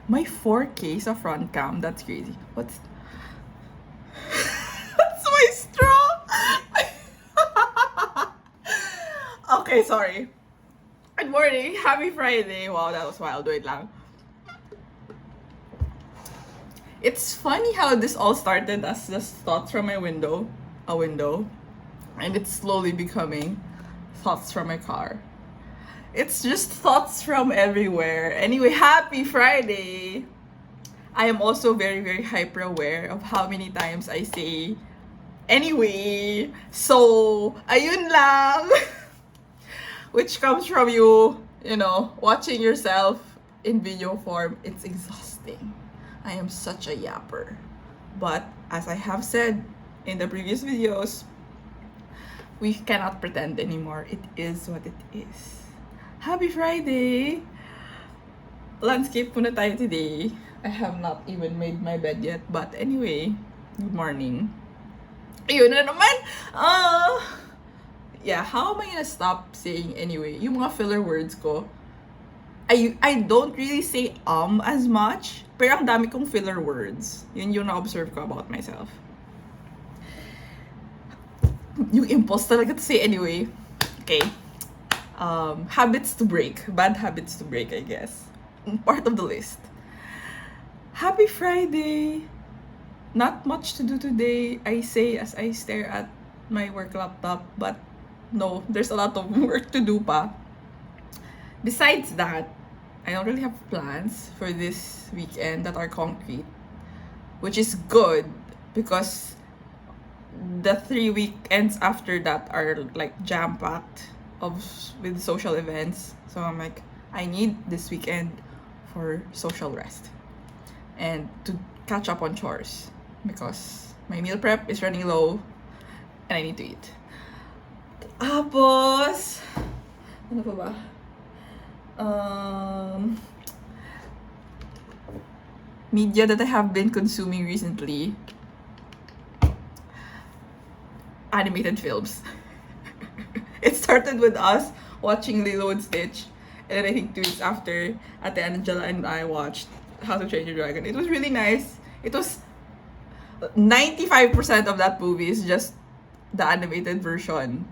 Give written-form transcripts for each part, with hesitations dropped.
My 4K sa front cam. That's crazy. What's That's my straw. Okay, sorry. Good morning. Happy Friday. Wow, that was wild. Wait lang. It's funny how this all started as just thoughts from my window, a window, and it's slowly becoming thoughts from my car. It's just thoughts from everywhere. Anyway, happy Friday! I am also very, very hyper aware of how many times I say anyway. So, ayun lang. Which comes from you know, watching yourself in video form. It's exhausting. I am such a yapper. But as I have said in the previous videos, we cannot pretend anymore. It is what it is. Happy Friday! Landscape muna tayo today. I have not even made my bed yet. But anyway, good morning. Ayun na naman! Yeah, how am I gonna stop saying anyway? Yung mga filler words ko, I don't really say as much, pero ang dami kong filler words. Yun yung na-observe ko about myself. Yung impulse talaga to say anyway. Okay. Habits to break. Bad habits to break, I guess. Part of the list. Happy Friday! Not much to do today, I say as I stare at my work laptop, but no, there's a lot of work to do pa. Besides that, I don't really have plans for this weekend that are concrete, which is good because the 3 weekends after that are like jam-packed with social events. So I'm like, I need this weekend for social rest and to catch up on chores because my meal prep is running low and I need to eat. Tapos, ano pa ba? Media that I have been consuming recently. Animated films. It started with us watching Lilo and Stitch, and then I think 2 weeks after, Ate Angela and I watched How to Train Your Dragon. It was really nice. It was 95% of that movie is just the animated version,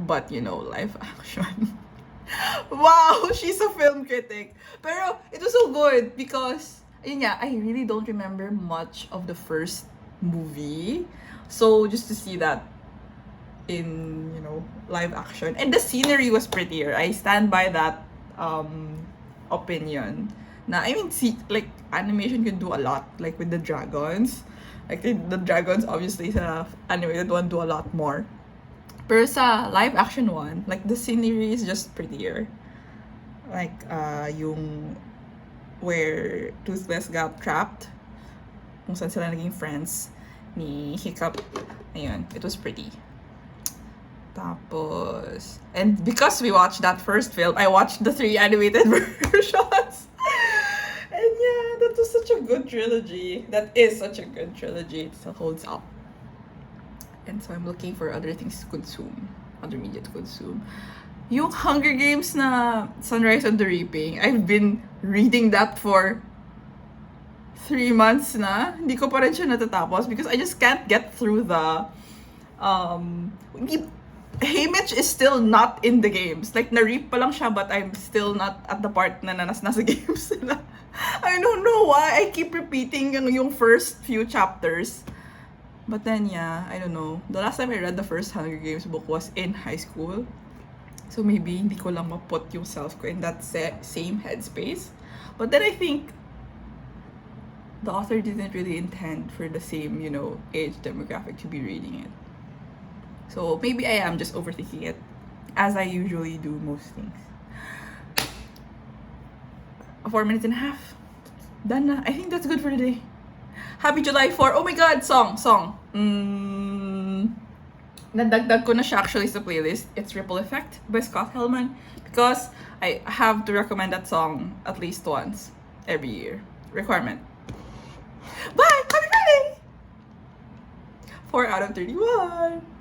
but you know, live action. Wow, she's a film critic. Pero it was so good because yun nga, I really don't remember much of the first movie. So just to see that in, you know, live action. And the scenery was prettier. I stand by that opinion. Na, I mean, see, like, animation can do a lot. Like, with the dragons. Like, the dragons, obviously, sa animated one, do a lot more. Pero sa live action one, like, the scenery is just prettier. Like, yung where Toothless got trapped, kung saan sila naging friends ni Hiccup. Ayun, it was pretty. Tapos, and because we watched that first film, I watched the 3 animated versions. And yeah, that was such a good trilogy. That is such a good trilogy. It still holds up. And so I'm looking for other things to consume. Other media to consume. Yung Hunger Games na Sunrise on the Reaping, I've been reading that for 3 months na. Hindi ko pa rin siya natatapos because I just can't get through the Haymitch is still not in the games. Like, na-reap pa lang siya, but I'm still not at the part na nasa games sila. I don't know why I keep repeating yung first few chapters. But then, yeah, I don't know. The last time I read the first Hunger Games book was in high school. So maybe hindi ko lang maput yung self ko in that same headspace. But then I think the author didn't really intend for the same, you know, age demographic to be reading it. So maybe I am just overthinking it, as I usually do most things. 4 minutes and a half. Done na. I think that's good for today. Happy July 4. Oh my God, song. Nadagdag ko na siya actually sa playlist. It's Ripple Effect by Scott Helman because I have to recommend that song at least once every year. Requirement. Bye! Happy Friday! 4 out of 31.